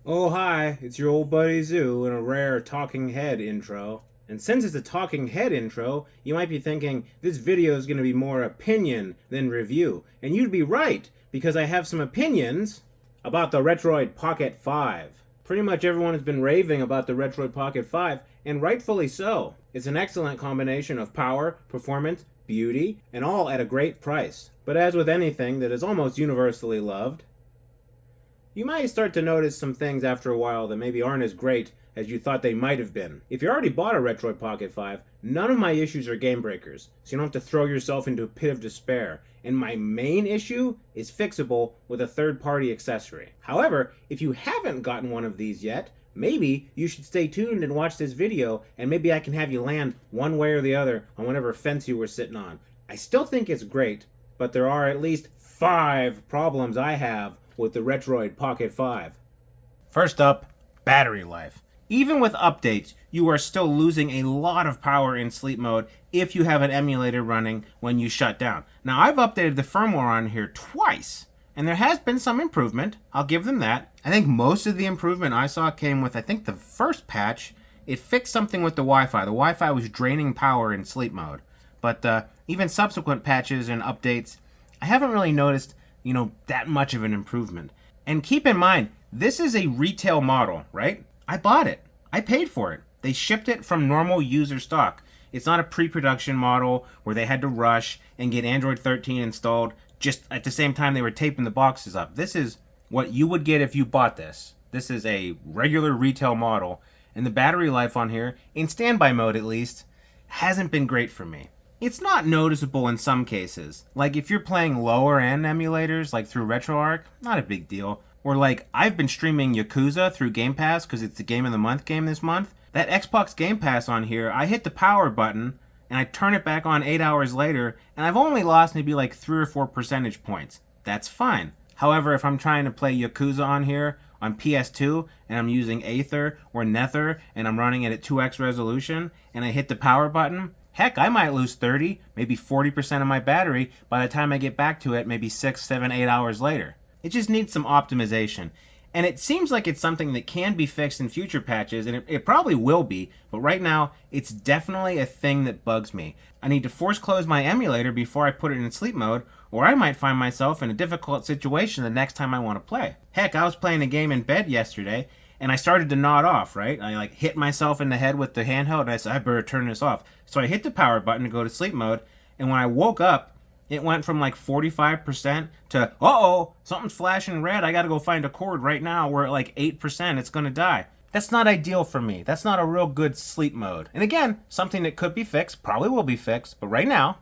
Oh, hi, it's your old buddy Zoo in a rare talking head intro. And since it's a talking head intro, you might be thinking this video is going to be more opinion than review. And you'd be right, because I have some opinions about the Retroid Pocket 5. Pretty much everyone has been raving about the Retroid Pocket 5, and rightfully so. It's an excellent combination of power, performance, beauty, and all at a great price. But as with anything that is almost universally loved, you might start to notice some things after a while that maybe aren't as great as you thought they might have been. If you already bought a Retroid Pocket 5, none of my issues are game breakers, so you don't have to throw yourself into a pit of despair. And my main issue is fixable with a third-party accessory. However, if you haven't gotten one of these yet, maybe you should stay tuned and watch this video, and maybe I can have you land one way or the other on whatever fence you were sitting on. I still think it's great, but there are at least 5 problems I have with the Retroid Pocket 5. First up, battery life. Even with updates, you are still losing a lot of power in sleep mode if you have an emulator running when you shut down. Now, I've updated the firmware on here twice, and there has been some improvement. I'll give them that. I think most of the improvement I saw came with, the first patch. It fixed something with the Wi-Fi. The Wi-Fi was draining power in sleep mode. But even subsequent patches and updates, I haven't really noticed that much of an improvement. And keep in mind, this is a retail model, right? I bought it. I paid for it. They shipped it from normal user stock. It's not a pre-production model where they had to rush and get Android 13 installed just at the same time they were taping the boxes up. This is what you would get if you bought this. This is a regular retail model. And the battery life on here, in standby mode at least, hasn't been great for me. It's not noticeable in some cases. Like if you're playing lower end emulators, like through RetroArch, not a big deal. Or like I've been streaming Yakuza through Game Pass because it's the Game of the Month game this month. That Xbox Game Pass on here, I hit the power button and I turn it back on 8 hours later, and I've only lost maybe like 3 or 4 percentage points. That's fine. However, if I'm trying to play Yakuza on here on PS2 and I'm using Aether or Nether and I'm running it at 2x resolution and I hit the power button, heck, I might lose 30, maybe 40% of my battery by the time I get back to it, maybe 6, 7, 8 hours later. It just needs some optimization. And it seems like it's something that can be fixed in future patches, and it probably will be, but right now, it's definitely a thing that bugs me. I need to force close my emulator before I put it in sleep mode, or I might find myself in a difficult situation the next time I want to play. Heck, I was playing a game in bed yesterday, and I started to nod off, right? I hit myself in the head with the handheld, and I said, I better turn this off. So I hit the power button to go to sleep mode, and when I woke up, it went from like 45% to, uh-oh, something's flashing red, I gotta go find a cord right now. We're at like 8%, it's gonna die. That's not ideal for me. That's not a real good sleep mode. And again, something that could be fixed, probably will be fixed, but right now,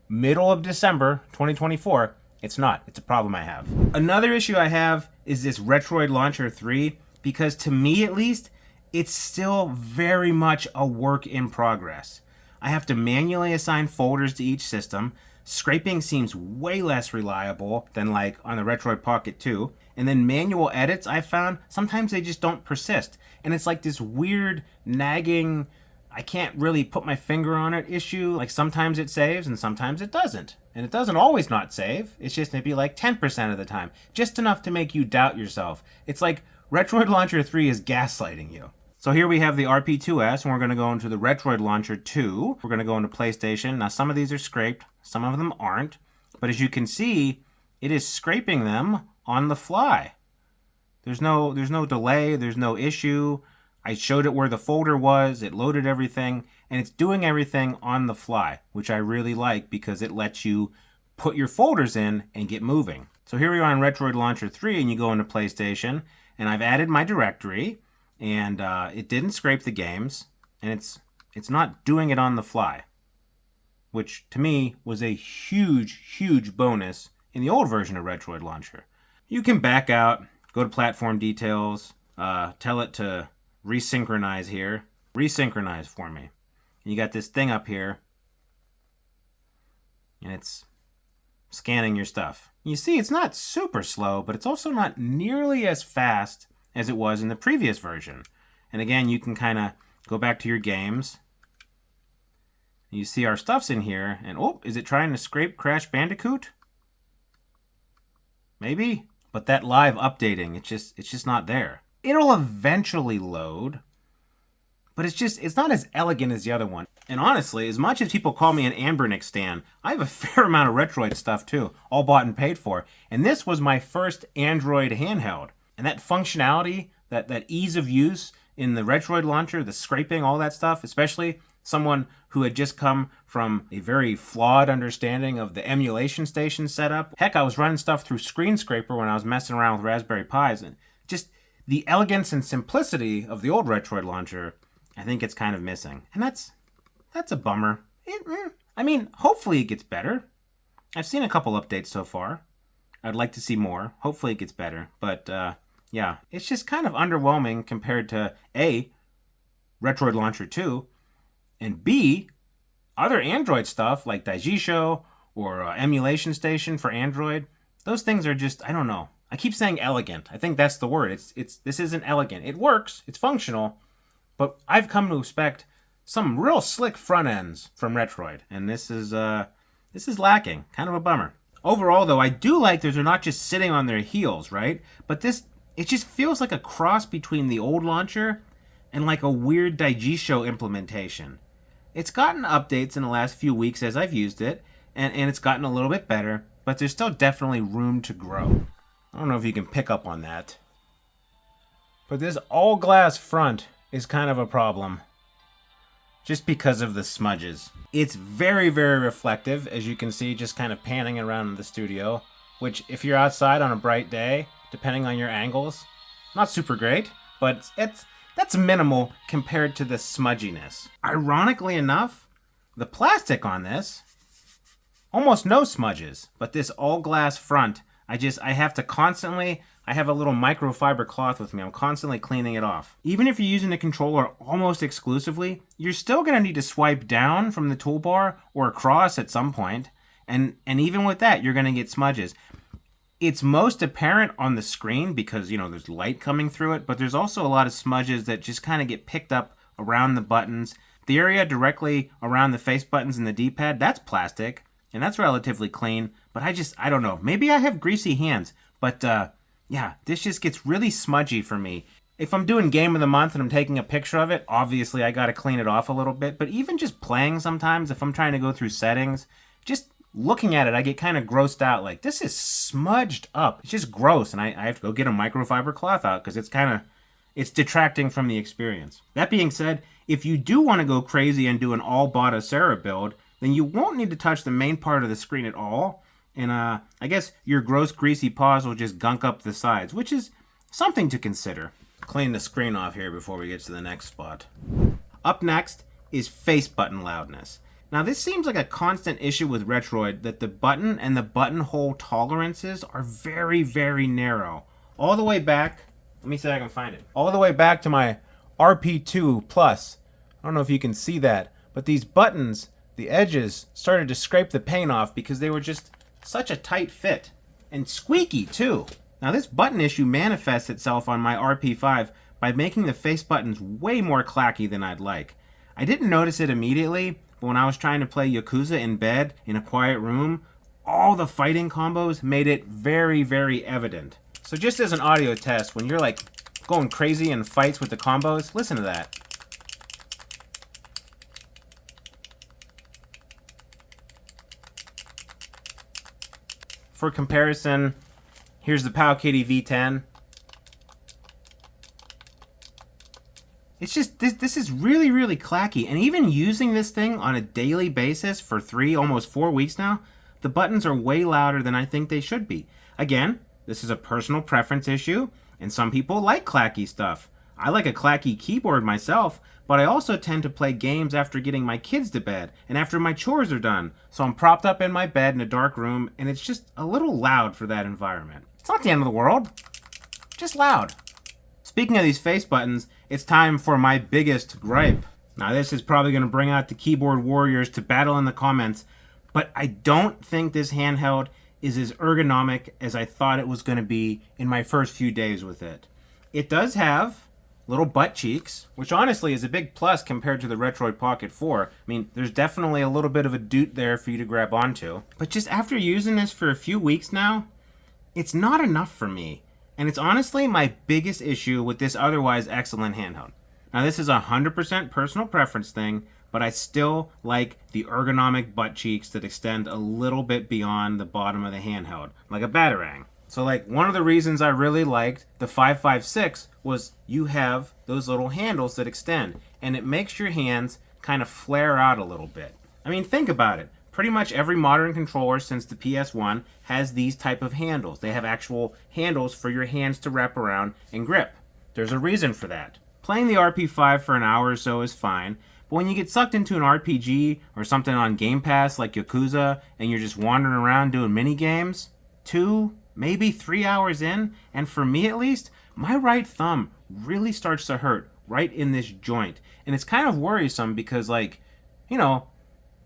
middle of December 2024, it's not. It's a problem I have. Another issue I have is this Retroid Launcher 3, because to me at least, it's still very much a work in progress. I have to manually assign folders to each system. Scraping seems way less reliable than like on the Retroid Pocket 2. And then manual edits, I found, sometimes they just don't persist. And it's like this weird, nagging, I can't really put my finger on it issue. Like sometimes it saves and sometimes it doesn't. And it doesn't always not save. It's just maybe like 10% of the time. Just enough to make you doubt yourself. It's like Retroid Launcher 3 is gaslighting you. So here we have the RP2S, and we're going to go into the Retroid Launcher 2. We're going to go into PlayStation. Now, some of these are scraped, some of them aren't. But as you can see, it is scraping them on the fly. There's no delay, there's no issue. I showed it where the folder was, it loaded everything, and it's doing everything on the fly, which I really like because it lets you put your folders in and get moving. So here we are on Retroid Launcher 3, and you go into PlayStation, and I've added my directory. And it didn't scrape the games, and it's not doing it on the fly, which to me was a huge bonus in the old version of Retroid Launcher. You can back out, go to platform details, tell it to resynchronize here, resynchronize for me. And you got this thing up here, and it's scanning your stuff. You see, it's not super slow, but it's also not nearly as fast as it was in the previous version. And again, you can kind of go back to your games. You see our stuff's in here, and oh, is it trying to scrape Crash Bandicoot? Maybe? but that live updating, it's just not there. It'll eventually load, but it's not as elegant as the other one. And honestly, as much as people call me an Ambernick stan, I have a fair amount of Retroid stuff too, all bought and paid for. And this was my first Android handheld. And that functionality, that ease of use in the Retroid Launcher, the scraping, all that stuff, especially someone who had just come from a very flawed understanding of the emulation station setup. Heck, I was running stuff through Screen Scraper when I was messing around with Raspberry Pis, and just the elegance and simplicity of the old Retroid Launcher, I think it's kind of missing. And that's a bummer. I mean, hopefully it gets better. I've seen a couple updates so far. I'd like to see more. Hopefully it gets better. But, yeah, it's just kind of underwhelming compared to A, Retroid Launcher 2, and B, other Android stuff like Daijisho or Emulation Station for Android. Those things are just, I don't know. I keep saying elegant. I think that's the word. This isn't elegant. It works. It's functional. But I've come to expect some real slick front ends from Retroid, and this is lacking. Kind of a bummer. Overall, though, I do like that they're not just sitting on their heels, right? But it just feels like a cross between the old launcher and like a weird Daijisho implementation. It's gotten updates in the last few weeks as I've used it, and it's gotten a little bit better, but there's still definitely room to grow. I don't know if you can pick up on that. But this all-glass front is kind of a problem, just because of the smudges. It's very, very reflective, as you can see, just kind of panning around the studio, which if you're outside on a bright day, depending on your angles, not super great, but that's minimal compared to the smudginess. Ironically enough, the plastic on this, almost no smudges, but this all-glass front, I have to constantly, I have a little microfiber cloth with me. I'm constantly cleaning it off. Even if you're using the controller almost exclusively, you're still going to need to swipe down from the toolbar or across at some point. And even with that, you're going to get smudges. It's most apparent on the screen because, there's light coming through it, but there's also a lot of smudges that just kind of get picked up around the buttons. The area directly around the face buttons and the D-pad, that's plastic, and that's relatively clean. But I don't know. Maybe I have greasy hands, but yeah, this just gets really smudgy for me. If I'm doing Game of the Month and I'm taking a picture of it, obviously I gotta clean it off a little bit. But even just playing sometimes, if I'm trying to go through settings, just looking at it, I get kind of grossed out. Like, this is smudged up. It's just gross, and I have to go get a microfiber cloth out because it's detracting from the experience. That being said, if you do want to go crazy and do an all Bottasera build, then you won't need to touch the main part of the screen at all. And I guess your gross greasy paws will just gunk up the sides, which is something to consider. Clean the screen off here before we get to the next spot. Up next is face button loudness. Now this seems like a constant issue with Retroid, that the button and the buttonhole tolerances are very, very narrow. All the way back, let me see if I can find it. All the way back to my RP2 Plus. I don't know if you can see that, but these buttons, the edges, started to scrape the paint off because they were just such a tight fit. And squeaky too. Now this button issue manifests itself on my RP5 by making the face buttons way more clacky than I'd like. I didn't notice it immediately, but when I was trying to play Yakuza in bed, in a quiet room, all the fighting combos made it very, very evident. So just as an audio test, when you're like going crazy in fights with the combos, listen to that. For comparison, here's the Powkiddy V10. It's just, this is really, really clacky. And even using this thing on a daily basis for 3, almost 4 weeks now, the buttons are way louder than I think they should be. Again, this is a personal preference issue, and some people like clacky stuff. I like a clacky keyboard myself, but I also tend to play games after getting my kids to bed and after my chores are done. So I'm propped up in my bed in a dark room, and it's just a little loud for that environment. It's not the end of the world, just loud. Speaking of these face buttons, it's time for my biggest gripe. Now this is probably going to bring out the keyboard warriors to battle in the comments, but I don't think this handheld is as ergonomic as I thought it was going to be in my first few days with it. It does have little butt cheeks, which honestly is a big plus compared to the Retroid Pocket 4. I mean, there's definitely a little bit of a doot there for you to grab onto. But just after using this for a few weeks now, it's not enough for me. And it's honestly my biggest issue with this otherwise excellent handheld. Now this is a 100% personal preference thing, but I still like the ergonomic butt cheeks that extend a little bit beyond the bottom of the handheld, like a Batarang. So like one of the reasons I really liked the 556 was you have those little handles that extend, and it makes your hands kind of flare out a little bit. I mean, think about it. Pretty much every modern controller since the PS1 has these type of handles. They have actual handles for your hands to wrap around and grip. There's a reason for that. Playing the RP5 for an hour or so is fine, but when you get sucked into an RPG or something on Game Pass like Yakuza and you're just wandering around doing mini games, 2, maybe 3 hours in, and for me at least, my right thumb really starts to hurt right in this joint. And it's kind of worrisome because, like, you know,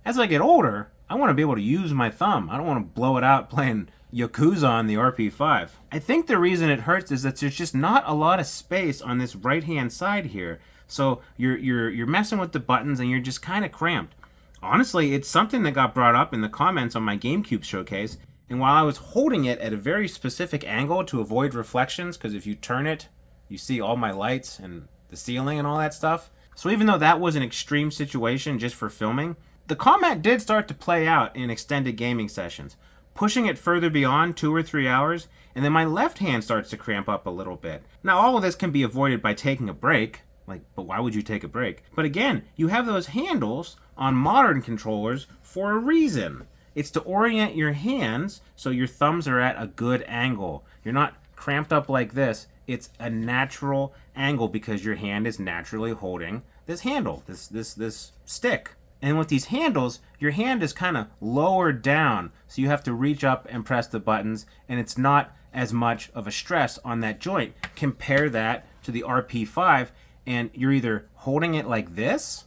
as I get older, I want to be able to use my thumb. I don't want to blow it out playing Yakuza on the RP5. I think the reason it hurts is that there's just not a lot of space on this right-hand side here. So you're messing with the buttons and you're just kind of cramped. Honestly, it's something that got brought up in the comments on my GameCube showcase. And while I was holding it at a very specific angle to avoid reflections, because if you turn it, you see all my lights and the ceiling and all that stuff. So even though that was an extreme situation just for filming, the comment did start to play out in extended gaming sessions, pushing it further beyond 2 or 3 hours, and then my left hand starts to cramp up a little bit. Now all of this can be avoided by taking a break, but why would you take a break? But again, you have those handles on modern controllers for a reason. It's to orient your hands so your thumbs are at a good angle. You're not cramped up like this. It's a natural angle because your hand is naturally holding this handle, this stick. And with these handles, your hand is kind of lowered down, so you have to reach up and press the buttons, and it's not as much of a stress on that joint. Compare that to the RP5, and you're either holding it like this,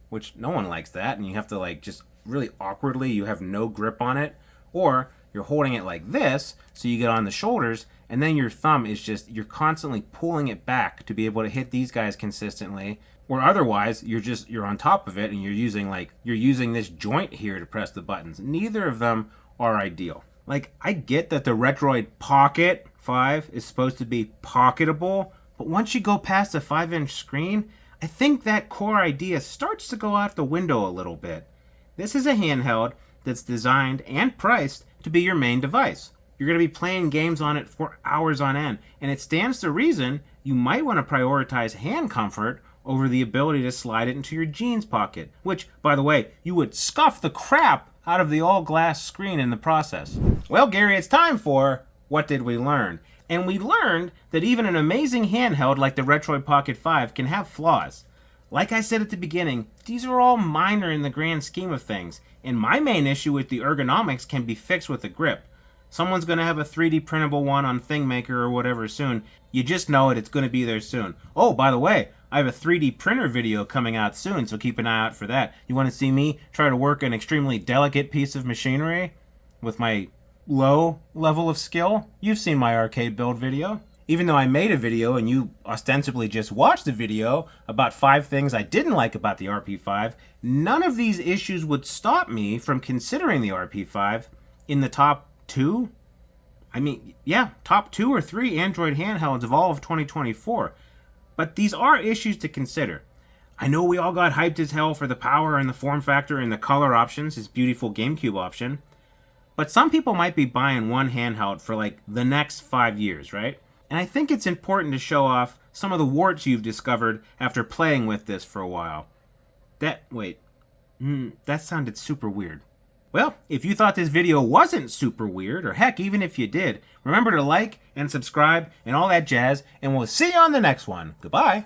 which no one likes that, and you have to like just really awkwardly, you have no grip on it, or you're holding it like this, so you get on the shoulders, and then your thumb is just, you're constantly pulling it back to be able to hit these guys consistently, or otherwise you're on top of it and you're using this joint here to press the buttons. Neither of them are ideal. Like, I get that the Retroid Pocket 5 is supposed to be pocketable, but once you go past a 5-inch screen, I think that core idea starts to go out the window a little bit. This is a handheld that's designed and priced to be your main device. You're going to be playing games on it for hours on end, and it stands to reason you might want to prioritize hand comfort over the ability to slide it into your jeans pocket, which, by the way, you would scuff the crap out of the all-glass screen in the process. Well, Gary, it's time for What Did We Learn? And we learned that even an amazing handheld like the Retroid Pocket 5 can have flaws. Like I said at the beginning, these are all minor in the grand scheme of things, and my main issue with the ergonomics can be fixed with a grip. Someone's going to have a 3D printable one on ThingMaker or whatever soon. You just know it's going to be there soon. Oh, by the way, I have a 3D printer video coming out soon, so keep an eye out for that. You want to see me try to work an extremely delicate piece of machinery with my low level of skill? You've seen my arcade build video. Even though I made a video and you ostensibly just watched the video about 5 things I didn't like about the RP5, none of these issues would stop me from considering the RP5 in the top 2? I mean, yeah, top 2 or 3 Android handhelds of all of 2024. But these are issues to consider. I know we all got hyped as hell for the power and the form factor and the color options, this beautiful GameCube option. But some people might be buying one handheld for like the next 5 years, right? And I think it's important to show off some of the warts you've discovered after playing with this for a while. That sounded super weird. Well, if you thought this video wasn't super weird, or heck, even if you did, remember to like and subscribe and all that jazz, and we'll see you on the next one. Goodbye.